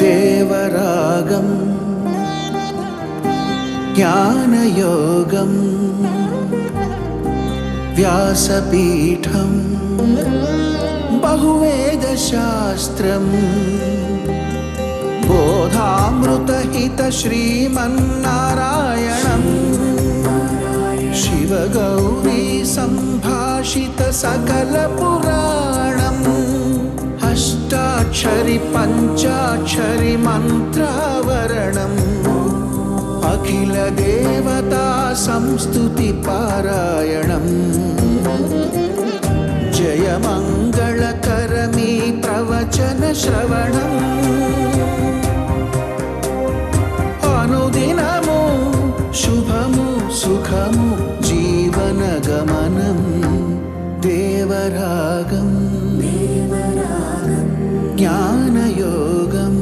దేవరాగం జ్ఞానయోగం వ్యాసపీఠం బహువేదశాస్త్రం బోధామృతహిత శ్రీమన్నారాయణం శివగౌరీ సంభాషిత సకల పురాణం అష్టాక్షరి పంచాక్షరి మంత్రావరణం అఖిల దేవతా సంస్తుతి పారాయణం జయమంగళకరమీ ప్రవచన శ్రవణం అనుదినము శుభము సుఖము జీవన గమనం దేవరాగం జ్ఞానయోగం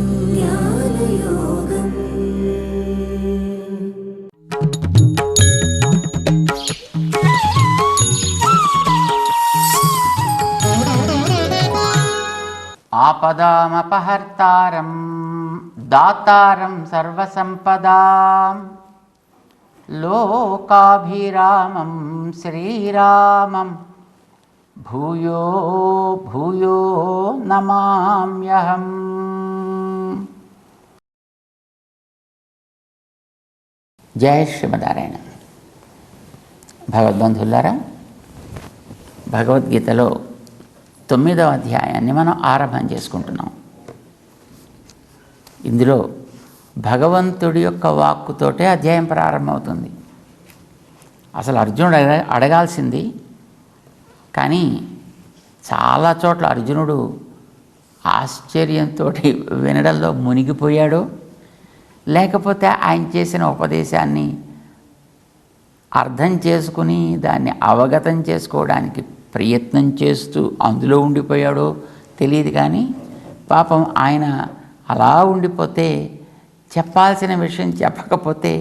ఆపదామపహర్తారం దాతారం సర్వసంపదాం లోకాభిరామం శ్రీరామం భూయో భూయో నమామ్యహం. జయ శ్రీమన్నారాయణ. భగవద్బంధులారా, భగవద్గీతలో 9వ అధ్యాయాన్ని మనం ఆరంభం చేసుకుంటున్నాం. ఇందులో భగవంతుడి యొక్క వాక్కుతోటే అధ్యాయం ప్రారంభమవుతుంది. అసలు అర్జునుడు అడగాల్సింది, కానీ చాలా చోట్ల అర్జునుడు ఆశ్చర్యంతో వినడంలో మునిగిపోయాడు, లేకపోతే ఆయన చేసిన ఉపదేశాన్ని అర్థం చేసుకుని దాన్ని అవగతం చేసుకోవడానికి ప్రయత్నం చేస్తూ అందులో ఉండిపోయాడో తెలియదు. కానీ పాపం ఆయన అలా ఉండిపోతే, చెప్పాల్సిన విషయం చెప్పకపోతే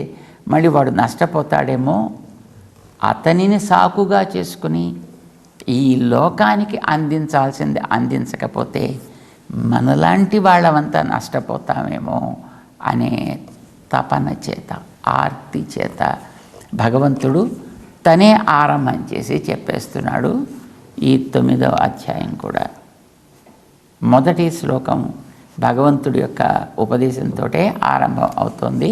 మళ్ళీ వాడు నష్టపోతాడేమో, అతనిని సాకుగా చేసుకుని ఈ లోకానికి అందించాల్సింది అందించకపోతే మనలాంటి వాళ్ళమంతా నష్టపోతామేమో అనే తపన చేత, ఆర్తి చేత భగవంతుడు తనే ఆరంభం చేసి చెప్పేస్తున్నాడు. ఈ 9వ అధ్యాయం కూడా మొదటి శ్లోకం భగవంతుడి యొక్క ఉపదేశంతో ఆరంభం అవుతుంది.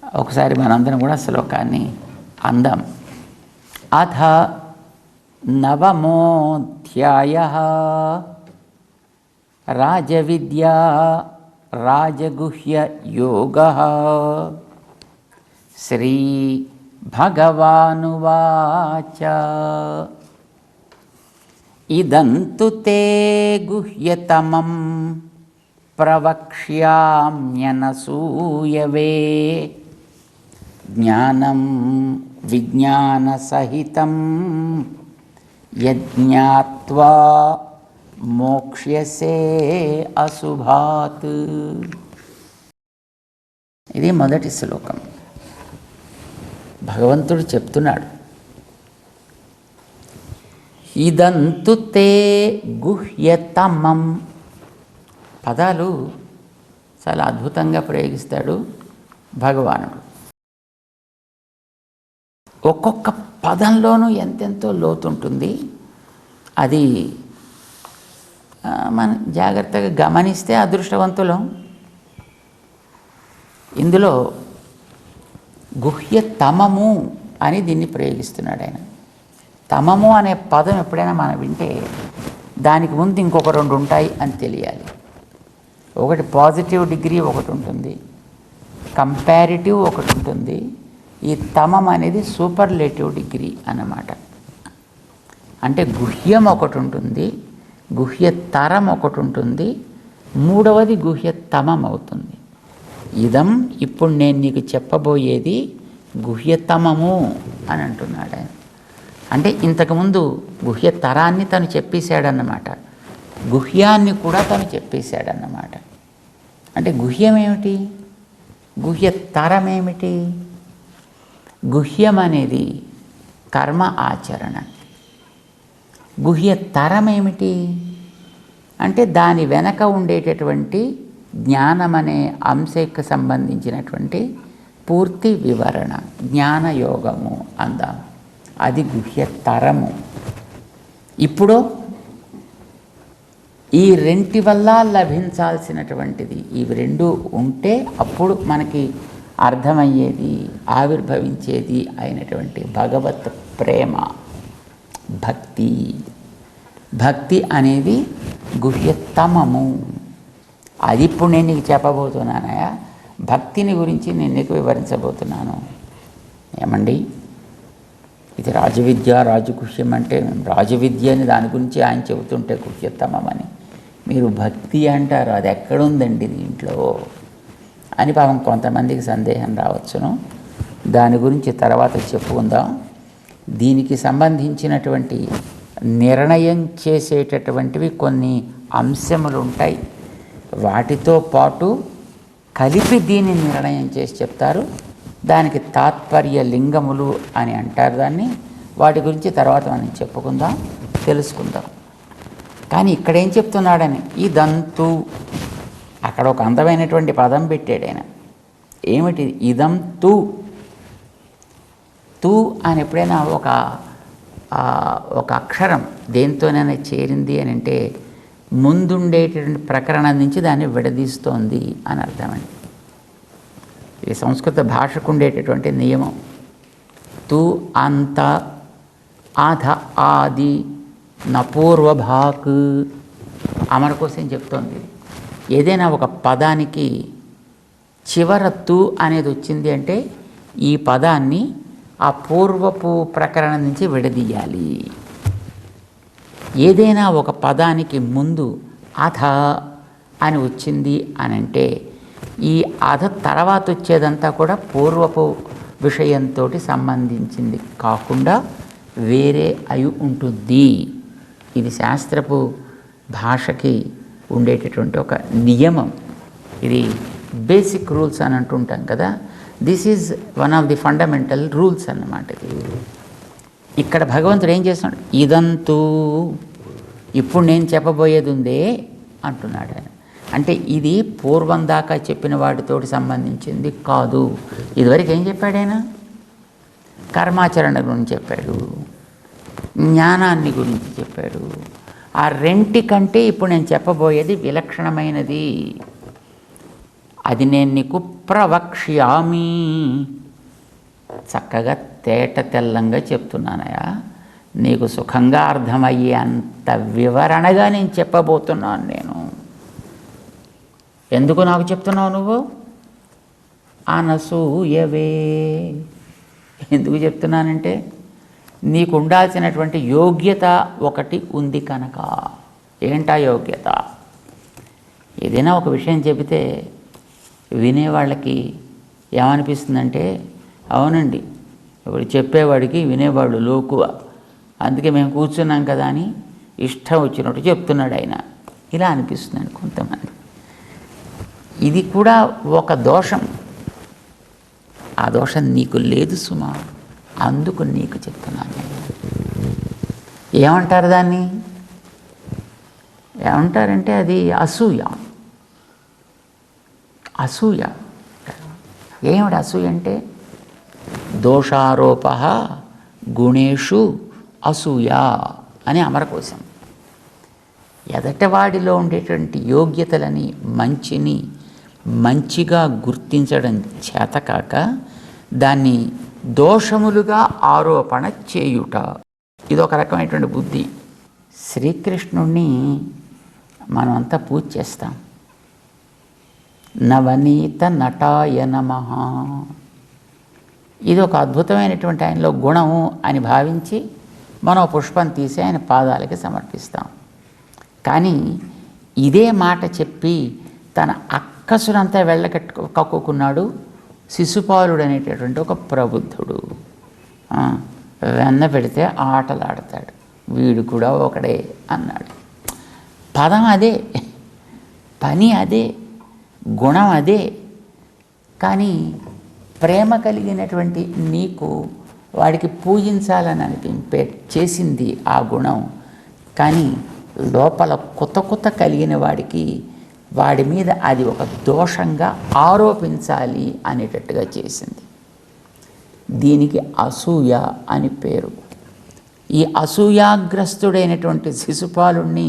ఒకసారి మనందరం కూడా శ్లోకాన్ని అందాం. అథ 9మోऽధ్యాయః రాజవిద్యా రాజగుహ్య యోగః. శ్రీ భగవానువాచ ఇదంతు తే గుహ్యతమం ప్రవక్ష్యామ్యనసూయవే జ్ఞానం విజ్ఞానసహితం యజ్ఞాత్వా మోక్ష్యసే అశుభాత్. ఇది మొదటి శ్లోకం. భగవంతుడు చెప్తున్నాడు, ఇదంతు తే గుహ్యతమం. పదాలు చాలా అద్భుతంగా ప్రయోగిస్తాడు భగవానుడు. ఒక్కొక్క పదంలోనూ ఎంతెంతో లోతుంటుంది. అది మనం జాగ్రత్తగా గమనిస్తే అదృష్టవంతులం. ఇందులో గుహ్యతమము అని దీన్ని ప్రయోగిస్తున్నాడు ఆయన. తమము అనే పదం ఎప్పుడైనా మనం వింటే దానికి ముందు ఇంకొక 2 ఉంటాయి అని తెలియాలి. ఒకటి పాజిటివ్ డిగ్రీ ఒకటి ఉంటుంది, కంపారిటివ్ ఒకటి ఉంటుంది. ఈ తమం అనేది సూపర్లేటివ్ డిగ్రీ అన్నమాట. అంటే గుహ్యం ఒకటి ఉంటుంది, గుహ్యతరం ఒకటి ఉంటుంది, మూడవది గుహ్యతమం అవుతుంది. ఇదం ఇప్పుడు నేను నీకు చెప్పబోయేది గుహ్యతమము అని అంటున్నాడు ఆయన. అంటే ఇంతకుముందు గుహ్యతరాన్ని తను చెప్పేశాడన్నమాట, గుహ్యాన్ని కూడా తను చెప్పేశాడన్నమాట. అంటే గుహ్యం ఏమిటి, గుహ్యతరం ఏమిటి? గుహ్యం అనేది కర్మ ఆచరణ, గుహ్యతరం ఏమిటి అంటే దాని వెనక ఉండేటటువంటి జ్ఞానం అనే అంశకు సంబంధించినటువంటి పూర్తి వివరణ, జ్ఞానయోగము అందాం. అది గుహ్యతరము. ఇప్పుడు ఈ రెంటి వల్ల లభించాల్సినటువంటిది ఇవి రెండు ఉంటే అప్పుడు మనకి అర్థమయ్యేది, ఆవిర్భవించేది అయినటువంటి భగవత్ ప్రేమ, భక్తి. భక్తి అనేది గుహ్యతమము. అది ఇప్పుడు నేను నీకు చెప్పబోతున్నానయా. భక్తిని గురించి నేను నీకు వివరించబోతున్నాను. ఏమండి, ఇది రాజవిద్య, రాజగుహ్యం అంటే రాజవిద్య అని దాని గురించి ఆయన చెబుతుంటే గుహ్యతమం అని మీరు భక్తి అంటారు. అది ఎక్కడుందండి దీంట్లో అని పాపం కొంతమందికి సందేహం రావచ్చును. దాని గురించి తర్వాత చెప్పుకుందాం. దీనికి సంబంధించినటువంటి నిర్ణయం చేసేటటువంటివి కొన్ని అంశములు ఉంటాయి. వాటితో పాటు కలిపి దీన్ని నిర్ణయం చేసి చెప్తారు. దానికి తాత్పర్య లింగములు అని అంటారు దాన్ని. వాటి గురించి తర్వాత మనం చెప్పుకుందాం, తెలుసుకుందాం. కానీ ఇక్కడేం చెప్తున్నాడని, ఇదంతు అక్కడ ఒక అందమైనటువంటి పదం పెట్టాడు ఆయన. ఏమిటి ఇదం తు? తు అని ఎప్పుడైనా ఒక అక్షరం దేంతోనైనా చేరింది అని అంటే ముందుండేటటువంటి ప్రకరణం నుంచి దాన్ని విడదీస్తోంది అని అర్థమండి. ఇది సంస్కృత భాషకు ఉండేటటువంటి నియమం. తు అంత, అధ ఆది, నపూర్వభాక్ అమర కోసం చెప్తోంది. ఏదైనా ఒక పదానికి చివర తు అనేది వచ్చింది అంటే ఈ పదాన్ని ఆ పూర్వపు ప్రకరణం నుంచి విడదీయాలి. ఏదైనా ఒక పదానికి ముందు అధ అని వచ్చింది అని అంటే ఈ అధ తర్వాత వచ్చేదంతా కూడా పూర్వపు విషయంతో సంబంధించింది కాకుండా వేరే అయి ఉంటుంది. ఇది శాస్త్రపు భాషకి ఉండేటటువంటి ఒక నియమం. ఇది బేసిక్ రూల్స్ అని అంటుంటాం కదా. This is one of the fundamental rules అన్నమాట. ఇక్కడ భగవంతుడు ఏం చేస్తున్నాడు, ఇదంతూ ఇప్పుడు నేను చెప్పబోయేది ఉందే అంటున్నాడు ఆయన. అంటే ఇది పూర్వం దాకా చెప్పిన వాటితోటి సంబంధించింది కాదు. ఇదివరకు ఏం చెప్పాడు ఆయన? కర్మాచరణ గురించి చెప్పాడు, జ్ఞానాన్ని గురించి చెప్పాడు. ఆ రెంటికంటే ఇప్పుడు నేను చెప్పబోయేది విలక్షణమైనది. అది నేను నీకు ప్రవక్ష్యామి, చక్కగా తేట తెల్లంగా చెప్తున్నానయా. నీకు సుఖంగా అర్థమయ్యే అంత వివరణగా నేను చెప్పబోతున్నాను. నేను ఎందుకు నాకు చెప్తున్నావు నువ్వు? అనసూయవే. ఎందుకు చెప్తున్నానంటే నీకు ఉండాల్సినటువంటి యోగ్యత ఒకటి ఉంది కనుక. ఏంటా యోగ్యత? ఏదైనా ఒక విషయం చెబితే వినేవాళ్ళకి ఏమనిపిస్తుందంటే, అవునండి ఇప్పుడు చెప్పేవాడికి వినేవాళ్ళు లోకువ, అందుకే మేము కూర్చున్నాం కదా అని ఇష్టం వచ్చినట్టు చెప్తున్నాడు ఆయన, ఇలా అనిపిస్తుందండి కొంతమంది. ఇది కూడా ఒక దోషం. ఆ దోషం నీకు లేదు సుమా, అందుకు నీకు చెప్తున్నాను. ఏమంటారు దాన్ని? ఏమంటారంటే అది అసూయ. అసూయ ఏమిటి? అసూయ అంటే దోషారోప గుణేషు అసూయ అని అమరకోశం. ఎదటవాడిలో ఉండేటువంటి యోగ్యతలని, మంచిని మంచిగా గుర్తించడం చేతకాక దాన్ని దోషములుగా ఆరోపణ చేయుట, ఇదొక రకమైనటువంటి బుద్ధి. శ్రీకృష్ణుణ్ణి మనం అంతా పూజ చేస్తాం. నవనీత నటాయ నమః, ఇది ఒక అద్భుతమైనటువంటి ఆయనలో గుణము అని భావించి మనం పుష్పం తీసి ఆయన పాదాలకి సమర్పిస్తాం. కానీ ఇదే మాట చెప్పి తన అక్కసునంతా కక్కుకున్నాడు శిశుపాలుడు అనేటటువంటి ఒక ప్రబుద్ధుడు. వెన్న పెడితే ఆటలాడతాడు, వీడు కూడా ఒకడే అన్నాడు. పదం అదే, పని అదే, గుణం అదే. కానీ ప్రేమ కలిగినటువంటి నీకు వాడికి పూజించాలని చేసింది ఆ గుణం కానీ లోపల కొత్త కలిగిన వాడికి వాడి మీద అది ఒక దోషంగా ఆరోపించాలి అనేటట్టుగా చేసింది. దీనికి అసూయ అని పేరు. ఈ అసూయాగ్రస్తుడైనటువంటి శిశుపాలుణ్ణి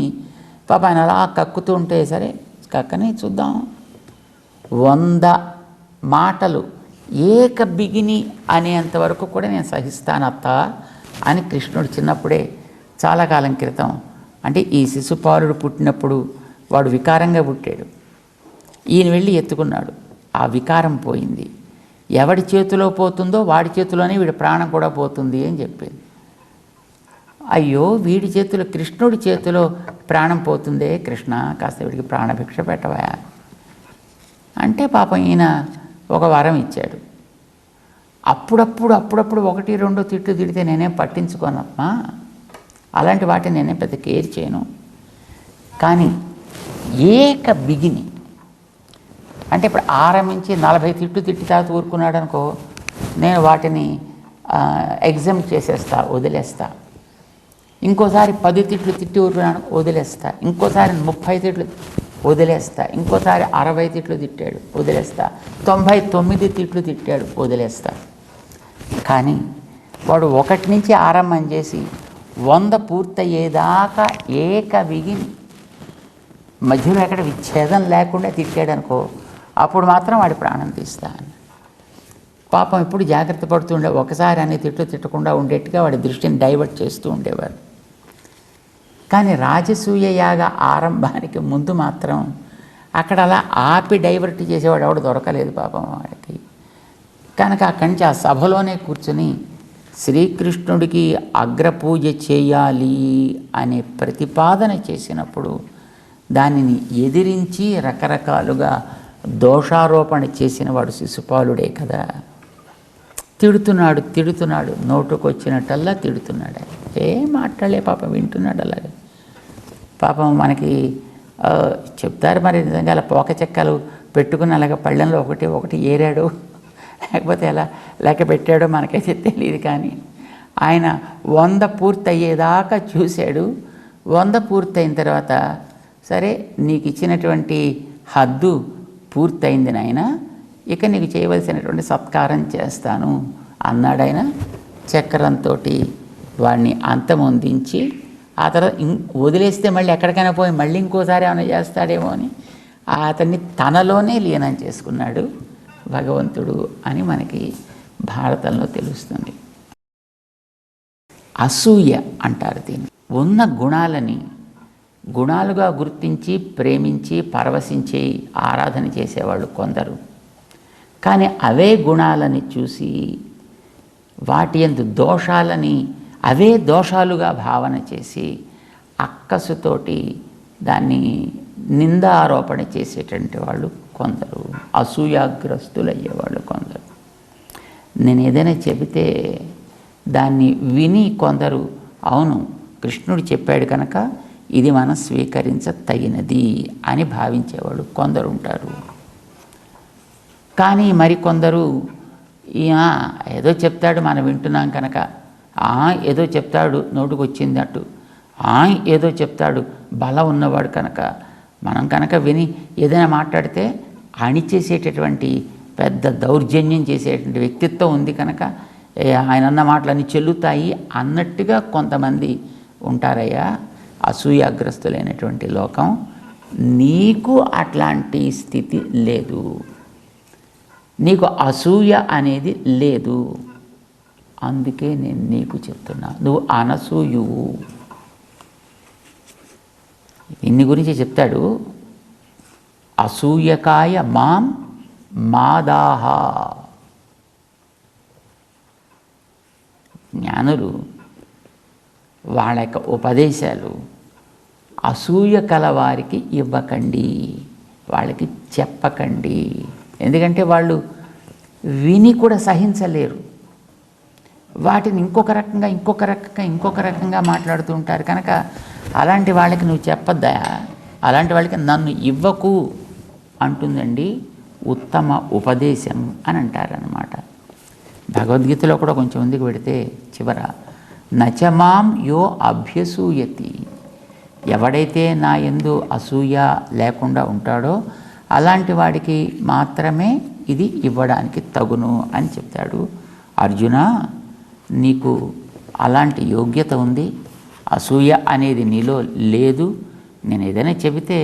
పాప ఆయన అలా కక్కుతూ ఉంటే, సరే కక్కని చూద్దాం, 100 మాటలు ఏక బిగిని అనేంతవరకు కూడా నేను సహిస్తాను అత్త అని కృష్ణుడు చిన్నప్పుడే చాలా కాలం క్రితం, అంటే ఈ శిశుపాలుడు పుట్టినప్పుడు వాడు వికారంగా పుట్టాడు. ఈయన వెళ్ళి ఎత్తుకున్నాడు, ఆ వికారం పోయింది. ఎవడి చేతిలో పోతుందో వాడి చేతిలోనే వీడి ప్రాణం కూడా పోతుంది అని చెప్పింది. అయ్యో వీడి చేతిలో, కృష్ణుడి చేతిలో ప్రాణం పోతుందే, కృష్ణ కాస్త వీడికి ప్రాణభిక్ష పెట్టవా అంటే పాపం ఈయన ఒక వరం ఇచ్చాడు. అప్పుడప్పుడు 1, 2 తిట్లు తిడితే నేనేం పట్టించుకోనమ్మా, అలాంటి వాటిని నేనేం పెద్ద కేర్ చేయను. కానీ ఏక బిగిని అంటే ఇప్పుడు ఆరంభించి 40 తిట్లు తిట్టి తర్వాత ఊరుకున్నాడు అనుకో, నేను వాటిని ఎగ్జామ్ చేసేస్తా, వదిలేస్తా. ఇంకోసారి 10 తిట్లు తిట్టి ఊరుకున్నాను, వదిలేస్తా. ఇంకోసారి 30 తిట్లు వదిలేస్తా. ఇంకోసారి 60 తిట్లు తిట్టాడు, వదిలేస్తా. 99 తిట్లు తిట్టాడు, వదిలేస్తా. కానీ వాడు 1 నుంచి ఆరంభం చేసి 100 పూర్తయ్యేదాకా ఏక బిగిని, మధ్యలో ఎక్కడ విచ్ఛేదం లేకుండా తిట్టాడు అనుకో, అప్పుడు మాత్రం వాడి ప్రాణం తీస్తాను. పాపం ఇప్పుడు జాగ్రత్త పడుతుండే, ఒకసారి అన్ని తిట్లు తిట్టకుండా ఉండేట్టుగా వాడి దృష్టిని డైవర్ట్ చేస్తూ ఉండేవారు. కానీ రాజసూయ యాగ ఆరంభానికి ముందు మాత్రం అక్కడ అలా ఆపి డైవర్ట్ చేసేవాడు ఎవడు దొరకలేదు పాపం వాడికి. కనుక అక్కడి నుంచి ఆ సభలోనే కూర్చుని శ్రీకృష్ణుడికి అగ్రపూజ చేయాలి అనే ప్రతిపాదన చేసినప్పుడు దానిని ఎదిరించి రకరకాలుగా దోషారోపణ చేసిన వాడు శిశుపాలుడే కదా. తిడుతున్నాడు, నోటుకొచ్చినట్టల్లా తిడుతున్నాడు. ఏం మాట్లాడలే పాపం, వింటున్నాడు అలాగే. పాపం మనకి చెప్తారు మరి, నిజంగా అలా పోక చెక్కలు పెట్టుకుని అలాగ పళ్ళెంలో ఒకటి ఏరాడు, లేకపోతే ఎలా లెక్క పెట్టాడో మనకైతే తెలియదు. కానీ ఆయన 100 పూర్తయ్యేదాకా చూశాడు. 100 పూర్తయిన తర్వాత, సరే నీకు ఇచ్చినటువంటి హద్దు పూర్తయింది నాయన, ఇక నీకు చేయవలసినటువంటి సత్కారం చేస్తాను అన్నాడాయన. చక్రంతో వాడిని అంతమొందించి ఆ తర్వాత వదిలేస్తే మళ్ళీ ఎక్కడికైనా పోయి మళ్ళీ ఇంకోసారి ఏమైనా చేస్తాడేమో అని అతన్ని తనలోనే లీనం చేసుకున్నాడు భగవంతుడు అని మనకి భారతంలో తెలుస్తుంది. అసూయ అంటారు దీన్ని. ఉన్న గుణాలని గుణాలుగా గుర్తించి ప్రేమించి పరవశించి ఆరాధన చేసేవాళ్ళు కొందరు. కానీ అవే గుణాలని చూసి వాటి యందు దోషాలని అవే దోషాలుగా భావన చేసి అక్కసుతోటి దాన్ని నిందారోపణ చేసేటువంటి వాళ్ళు కొందరు, అసూయాగ్రస్తులయ్యేవాళ్ళు కొందరు. నేను ఏదైనా చెబితే దాన్ని విని కొందరు అవును కృష్ణుడు చెప్పాడు కనుక ఇది మనం స్వీకరించతగినది అని భావించేవాళ్ళు కొందరు ఉంటారు. కానీ మరికొందరు ఏదో చెప్తాడు మనం వింటున్నాం కనుక, ఏదో చెప్తాడు నోటుకు వచ్చిందట్టు, ఏదో చెప్తాడు బలం ఉన్నవాడు కనుక మనం కనుక విని ఏదైనా మాట్లాడితే అణిచేసేటటువంటి పెద్ద దౌర్జన్యం చేసేటువంటి వ్యక్తిత్వం ఉంది కనుక ఆయన అన్న మాటలన్నీ చెల్లుతాయి అన్నట్టుగా కొంతమంది ఉంటారయ్యా. అసూయాగ్రస్తులైనటువంటి లోకం. నీకు అట్లాంటి స్థితి లేదు, నీకు అసూయ అనేది లేదు. అందుకే నేను నీకు చెప్తున్నా, నువ్వు అనసూయువు. ఇన్ని గురించి చెప్తాడు. అసూయకాయ మాం మాదాహ. జ్ఞానులు వాళ్ళ యొక్క ఉపదేశాలు అసూయ కలవారికి ఇవ్వకండి, వాళ్ళకి చెప్పకండి. ఎందుకంటే వాళ్ళు విని కూడా సహించలేరు. వాటిని ఇంకొక రకంగా మాట్లాడుతూ ఉంటారు కనుక అలాంటి వాళ్ళకి నువ్వు చెప్పద్దా, అలాంటి వాళ్ళకి నన్ను ఇవ్వకు అంటుందండి ఉత్తమ ఉపదేశం అని అంటారనమాట. భగవద్గీతలో కూడా కొంచెం ముందుకు పెడితే చివర నచమాం యో అభ్యసూయతి ఎవడైతే నా యందు అసూయ లేకుండా ఉంటాడో అలాంటి వాడికి మాత్రమే ఇది ఇవ్వడానికి తగును అని చెప్తాడు. అర్జున, నీకు అలాంటి యోగ్యత ఉంది, అసూయ అనేది నీలో లేదు. నేను ఏదైనా చెబితే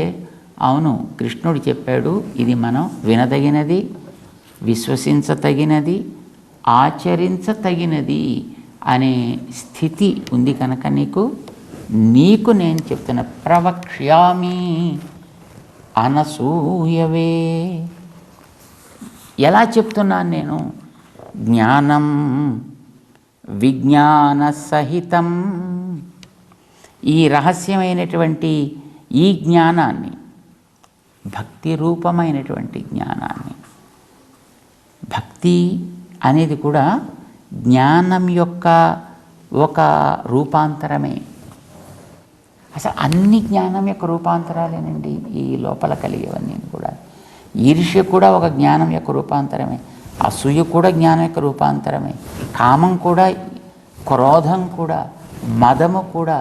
అవును కృష్ణుడు చెప్పాడు, ఇది మనం వినదగినది, విశ్వసించతగినది, ఆచరించతగినది అనే స్థితి ఉంది కనుక నీకు నేను చెప్తున్న ప్రవక్ష్యామి అనసూయవే. ఎలా చెప్తున్నాను నేను? జ్ఞానం విజ్ఞాన సహితం. ఈ రహస్యమైనటువంటి ఈ జ్ఞానాన్ని, భక్తి రూపమైనటువంటి జ్ఞానాన్ని, భక్తి అనేది కూడా జ్ఞానం యొక్క ఒక రూపాంతరమే. అసలు అన్ని జ్ఞానం యొక్క రూపాంతరాలేనండి ఈ లోపల కలిగేవన్నీ కూడా. ఈర్ష్య కూడా ఒక జ్ఞానం యొక్క రూపాంతరమే, అసూయ కూడా జ్ఞానం యొక్క రూపాంతరమే, కామం కూడా, క్రోధం కూడా, మదము కూడా,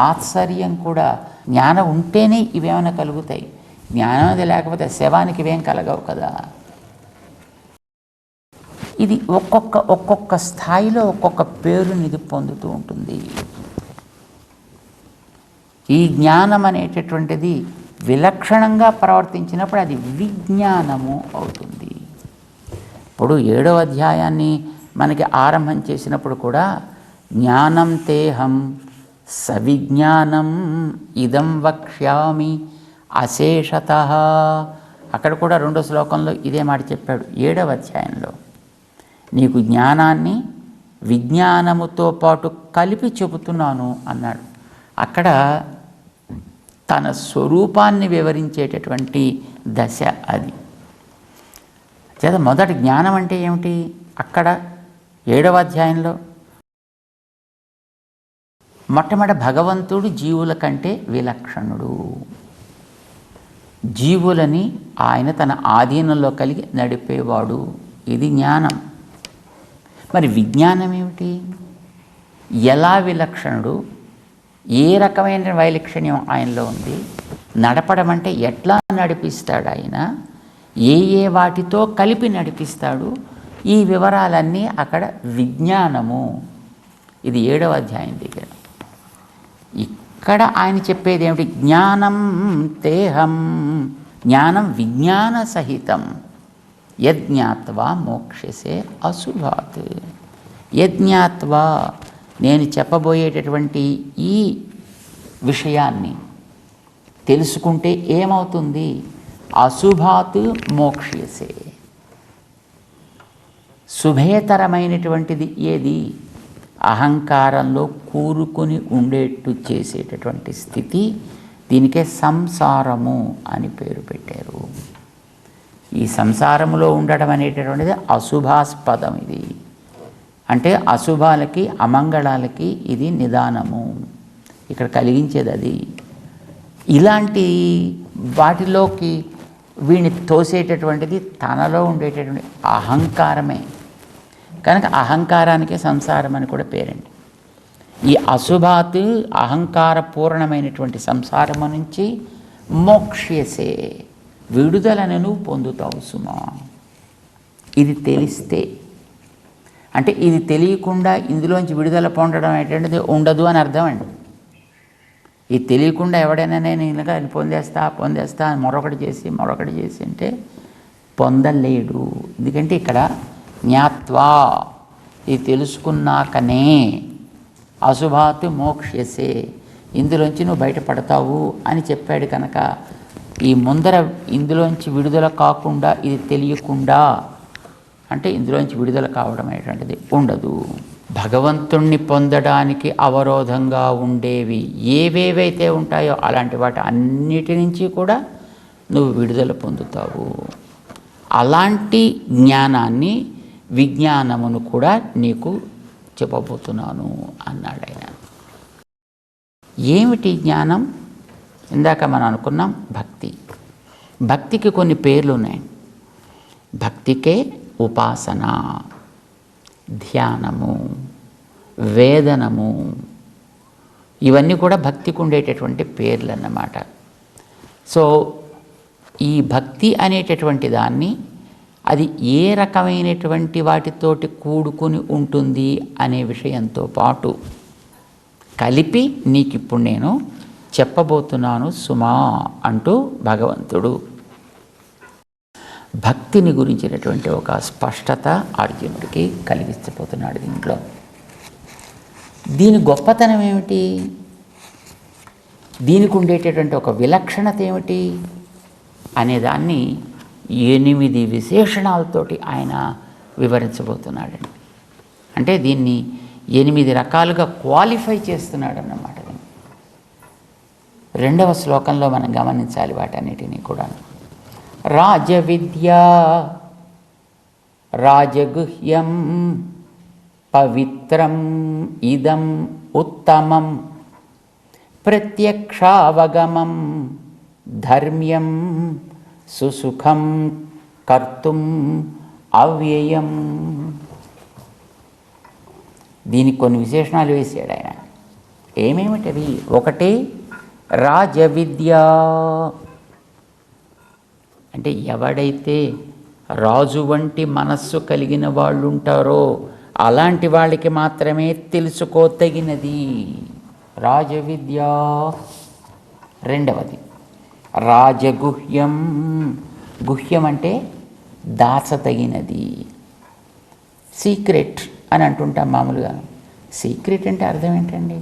మాత్సర్యం కూడా. జ్ఞానం ఉంటేనే ఇవేమైనా కలుగుతాయి. జ్ఞానం అది లేకపోతే శవానికి ఇవేం కలగవు కదా. ఇది ఒక్కొక్క స్థాయిలో ఒక్కొక్క పేరుని ఇది పొందుతూ ఉంటుంది. ఈ జ్ఞానం అనేటటువంటిది విలక్షణంగా ప్రవర్తించినప్పుడు అది విజ్ఞానము అవుతుంది. ఇప్పుడు 7వ అధ్యాయాన్ని మనకి ఆరంభం చేసినప్పుడు కూడా జ్ఞానం తేహం సవిజ్ఞానం ఇదం వక్ష్యామి అశేషతః. అక్కడ కూడా 2వ శ్లోకంలో ఇదే మాట చెప్పాడు. 7వ అధ్యాయంలో నీకు జ్ఞానాన్ని విజ్ఞానముతో పాటు కలిపి చెబుతున్నాను అన్నాడు. అక్కడ తన స్వరూపాన్ని వివరించేటటువంటి దశ అది. చేత మొదటి జ్ఞానం అంటే ఏమిటి? అక్కడ 7వ అధ్యాయంలో మొట్టమొదటి భగవంతుడు జీవుల కంటే విలక్షణుడు. జీవులని ఆయన తన ఆధీనంలో కలిగి నడిపేవాడు. ఇది జ్ఞానం. మరి విజ్ఞానం ఏమిటి? ఎలా విలక్షణుడు, ఏ రకమైన వైలక్షణ్యం ఆయనలో ఉంది, నడపడం అంటే ఎట్లా నడిపిస్తాడు ఆయన, ఏ వాటితో కలిపి నడిపిస్తాడు, ఈ వివరాలన్నీ అక్కడ విజ్ఞానము. ఇది 7వ అధ్యాయం దగ్గర. ఇక్కడ ఆయన చెప్పేది ఏమిటి? జ్ఞానం తేహం, జ్ఞానం విజ్ఞాన సహితం, యజ్ఞాత్వా మోక్షసే అశుభాత్. యజ్ఞాత్వా, నేను చెప్పబోయేటటువంటి ఈ విషయాన్ని తెలుసుకుంటే ఏమవుతుంది? అశుభాత్ మోక్ష్యసే. శుభేతరమైనటువంటిది ఏది? అహంకారంలో కూరుకొని ఉండేట్టు చేసేటటువంటి స్థితి, దీనికే సంసారము అని పేరు పెట్టారు. ఈ సంసారములో ఉండడం అనేటటువంటిది అశుభాస్పదం. ఇది అంటే అశుభాలకి అమంగళాలకి ఇది నిదానము, ఇక్కడ కలిగించేది అది. ఇలాంటి వాటిలోకి వీడిని తోసేటటువంటిది తనలో ఉండేటటువంటి అహంకారమే. కనుక అహంకారానికే సంసారం అని కూడా పేరండి. ఈ అశుభాత్ అహంకార పూర్ణమైనటువంటి సంసారము నుంచి మోక్ష్యసే, విడుదలను నువ్వు పొందుతావు సుమా. ఇది తెలిస్తే, అంటే ఇది తెలియకుండా ఇందులోంచి విడుదల పొందడం అనేటువంటిది ఉండదు అని అర్థం అండి. ఇది తెలియకుండా ఎవడైనా నేను ఇలాగా పొందేస్తా మరొకటి చేసి అంటే పొందలేడు. ఎందుకంటే ఇక్కడ జ్ఞాత్వా, ఇది తెలుసుకున్నాకనే అశుభాత్ మోక్ష్యసే, ఇందులోంచి నువ్వు బయటపడతావు అని చెప్పాడు. కనుక ఈ ముందర ఇందులోంచి విడుదల కాకుండా, ఇది తెలియకుండా అంటే ఇందులోంచి విడుదల కావడం అనేటువంటిది ఉండదు. భగవంతుణ్ణి పొందడానికి అవరోధంగా ఉండేవి ఏవేవైతే ఉంటాయో అలాంటి వాటి అన్నిటి నుంచి కూడా నువ్వు విడుదల పొందుతావు. అలాంటి జ్ఞానాన్ని, విజ్ఞానమును కూడా నీకు చెప్పబోతున్నాను అన్నాడు ఆయన. ఏమిటి జ్ఞానం? ఇందాక మనం అనుకున్నాం భక్తి. భక్తికి కొన్ని పేర్లు ఉన్నాయి. భక్తికే ఉపాసన, ధ్యానము, వేదనము, ఇవన్నీ కూడా భక్తికి ఉండేటటువంటి పేర్లు అన్నమాట. సో ఈ భక్తి అనేటటువంటి దాన్ని అది ఏ రకమైనటువంటి వాటితోటి కూడుకుని ఉంటుంది అనే విషయంతో పాటు కలిపి నీకిప్పుడు నేను చెప్పబోతున్నాను సుమా అంటూ భగవంతుడు భక్తిని గురించినటువంటి ఒక స్పష్టత అర్జునుడికి కలిగిస్తపోతున్నాడు. దీంట్లో దీని గొప్పతనం ఏమిటి, దీనికి ఉండేటటువంటి ఒక విలక్షణత ఏమిటి అనేదాన్ని 8 విశేషణాలతోటి ఆయన వివరించబోతున్నాడండి. అంటే దీన్ని 8 రకాలుగా క్వాలిఫై చేస్తున్నాడు అన్నమాట. 2వ శ్లోకంలో మనం గమనించాలి వాటన్నిటినీ కూడా. రాజవిద్యా రాజగుహ్యం పవిత్రం ఇదం ఉత్తమం ప్రత్యక్షావగమం ధర్మ్యం సుసుఖం కర్తుం అవ్యయం. దీనికి కొన్ని విశేషణాలు వేసాడు ఆయన. ఏమేమిటవి? ఒకటి రాజవిద్య అంటే ఎవడైతే రాజు వంటి మనస్సు కలిగిన వాళ్ళు ఉంటారో అలాంటి వాళ్ళకి మాత్రమే తెలుసుకోతగినది రాజవిద్య. 2వది రాజగుహ్యం. గుహ్యం అంటే దాచతగినది, సీక్రెట్ అని అంటుంటాం మామూలుగా. సీక్రెట్ అంటే అర్థం ఏంటండి?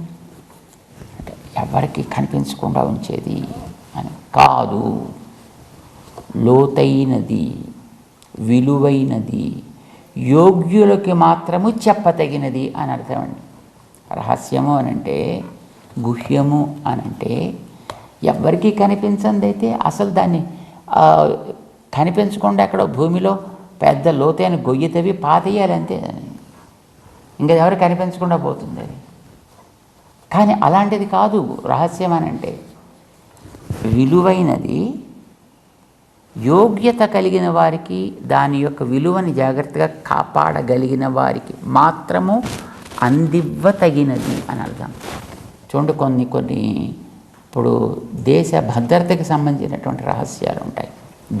అంటే ఎవరికి కనిపించకుండా ఉంచేది అని కాదు. లోతైనది, విలువైనది, యోగ్యులకి మాత్రము చెప్పతగినది అని అర్థం అండి. రహస్యము అనంటే, గుహ్యము అనంటే ఎవ్వరికీ కనిపించదైతే అసలు దాన్ని కనిపించకుండా ఎక్కడో భూమిలో పెద్ద లోతైన గొయ్యి తవ్వి పాతేయాలంతే, ఇంకా ఎవరు కనిపించకుండా పోతుంది అది. కానీ అలాంటిది కాదు రహస్యం అనంటే. విలువైనది, యోగ్యత కలిగిన వారికి, దాని యొక్క విలువని జాగ్రత్తగా కాపాడగలిగిన వారికి మాత్రము అందివ్వతగినది అని అర్థం. చూడండి, కొన్ని ఇప్పుడు దేశ భద్రతకి సంబంధించినటువంటి రహస్యాలు ఉంటాయి,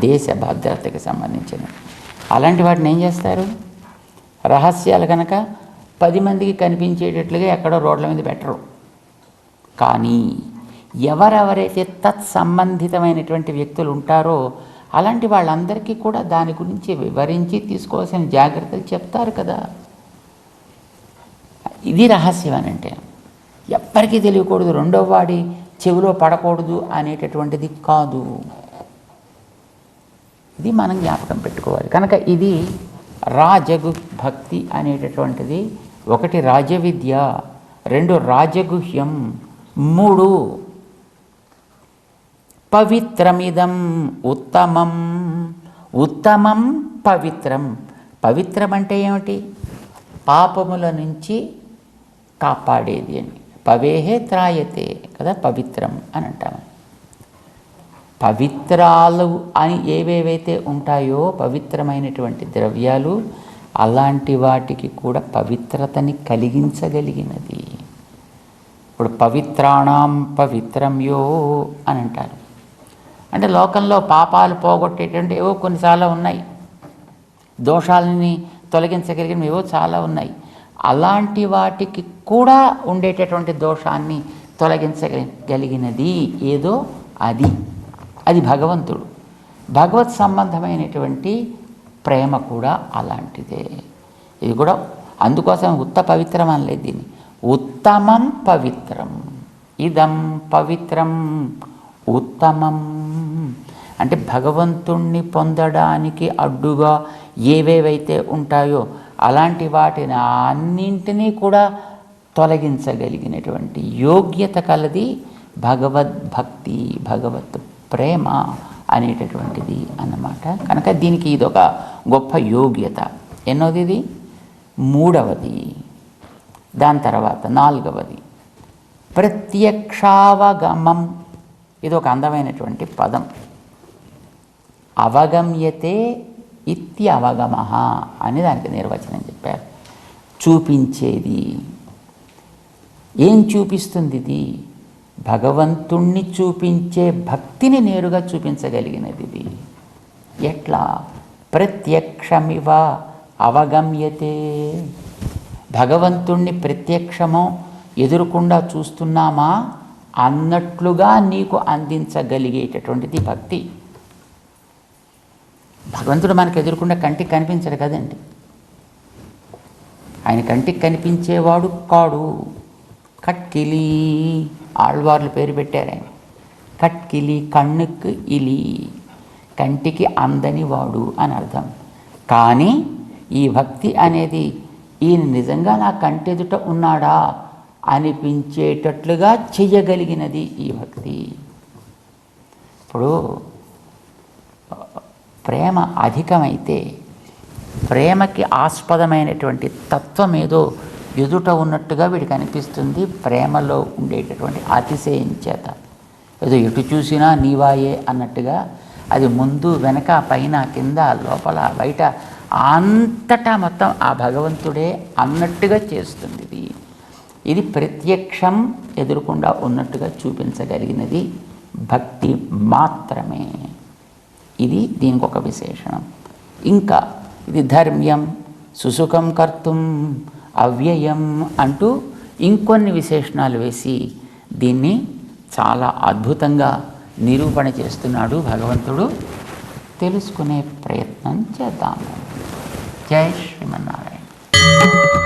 దేశ భద్రతకి సంబంధించిన అలాంటి వాటిని ఏం చేస్తారు? రహస్యాలు కనుక 10 మందికి కనిపించేటట్లుగా ఎక్కడో రోడ్ల మీద పెట్టరు. కానీ ఎవరెవరైతే తత్సంబంధితమైనటువంటి వ్యక్తులు ఉంటారో అలాంటి వాళ్ళందరికీ కూడా దాని గురించి వివరించి తీసుకోవాల్సిన జాగ్రత్తలు చెప్తారు కదా. ఇది రహస్యం అని అంటే ఎవ్వరికీ తెలియకూడదు, రెండో వాడి చెవిలో పడకూడదు అనేటటువంటిది కాదు. ఇది మనం జ్ఞాపకం పెట్టుకోవాలి. కనుక ఇది రాజగు భక్తి అనేటటువంటిది. 1 రాజవిద్య, 2 రాజగుహ్యం, 3 పవిత్రమిదం ఉత్తమం. ఉత్తమం పవిత్రం. పవిత్రం అంటే ఏమిటి? పాపముల నుంచి కాపాడేది అని. పవేహే త్రాయతే కదా పవిత్రం అని అంటాము. పవిత్రాలు అని ఏవేవైతే ఉంటాయో పవిత్రమైనటువంటి ద్రవ్యాలు, అలాంటి వాటికి కూడా పవిత్రతని కలిగించగలిగినది. ఇప్పుడు పవిత్రాణం పవిత్రం యో అని అంటారు. అంటే లోకంలో పాపాలు పోగొట్టేటువంటి ఏవో కొన్ని చాలా ఉన్నాయి, దోషాలని తొలగించగలిగినవి ఏవో చాలా ఉన్నాయి. అలాంటి వాటికి కూడా ఉండేటటువంటి దోషాన్ని తొలగించగలిగినది ఏదో అది భగవంతుడు. భగవత్ సంబంధమైనటువంటి ప్రేమ కూడా అలాంటిదే. ఇది కూడా అందుకోసం పవిత్రం అనలేదు దీన్ని, ఉత్తమం పవిత్రం. ఇదం పవిత్రం ఉత్తమం. అంటే భగవంతుణ్ణి పొందడానికి అడ్డుగా ఏవేవైతే ఉంటాయో అలాంటి వాటిని అన్నింటినీ కూడా తొలగించగలిగినటువంటి యోగ్యత కలది భగవద్భక్తి, భగవత్ ప్రేమ అనేటటువంటిది అన్నమాట. కనుక దీనికి ఇదొక గొప్ప యోగ్యత. ఎన్నోది ఇది? 3వది. దాని తర్వాత 4వది ప్రత్యక్షావగమం. ఇది ఒక అందమైనటువంటి పదం. అవగమ్యతే ఇత్యవగమః అని దానికి నిర్వచనం చెప్పారు. చూపించేది. ఏం చూపిస్తుంది ఇది? భగవంతుణ్ణి చూపించే భక్తిని నేరుగా చూపించగలిగినది ఇది. ఎట్లా? ప్రత్యక్షమివ అవగమ్యతే. భగవంతుణ్ణి ప్రత్యక్షమో ఎదురుకుండా చూస్తున్నామా అన్నట్లుగా నీకు అందించగలిగేటటువంటిది భక్తి. భగవంతుడు మనకు ఎదురుకుండా కంటికి కనిపించడు కదండి. ఆయన కంటికి కనిపించేవాడు కాడు. కట్కిలి, ఆళ్వార్లు పేరు పెట్టారు ఆయన. కట్కిలి, కన్నుకు ఇలి, కంటికి అందని వాడు అని అర్థం. కానీ ఈ భక్తి అనేది ఈయన నిజంగా నా కంటెదుట ఉన్నాడా అనిపించేటట్లుగా చెయ్యగలిగినది ఈ భక్తి. ఇప్పుడు ప్రేమ అధికమైతే ప్రేమకి ఆస్పదమైనటువంటి తత్వం ఏదో ఎదుట ఉన్నట్టుగా వీడికి అనిపిస్తుంది. ప్రేమలో ఉండేటటువంటి అతిశయం చేత ఏదో ఎటు చూసినా నీవాయే అన్నట్టుగా అది ముందు వెనక పైన కింద లోపల బయట అంతటా మొత్తం ఆ భగవంతుడే అన్నట్టుగా చేస్తుంది. ఇది ప్రత్యక్షం ఎదురుకుండా ఉన్నట్టుగా చూపించగలిగినది భక్తి మాత్రమే. ఇది దీనికి ఒక విశేషణం. ఇంకా ఇది ధర్మ్యం సుసుఖం కర్తుం అవ్యయం అంటూ ఇంకొన్ని విశేషణాలు వేసి దీన్ని చాలా అద్భుతంగా నిరూపణ చేస్తున్నాడు భగవంతుడు. తెలుసుకునే ప్రయత్నం చేద్దాము. జై శ్రీమన్నారాయణ.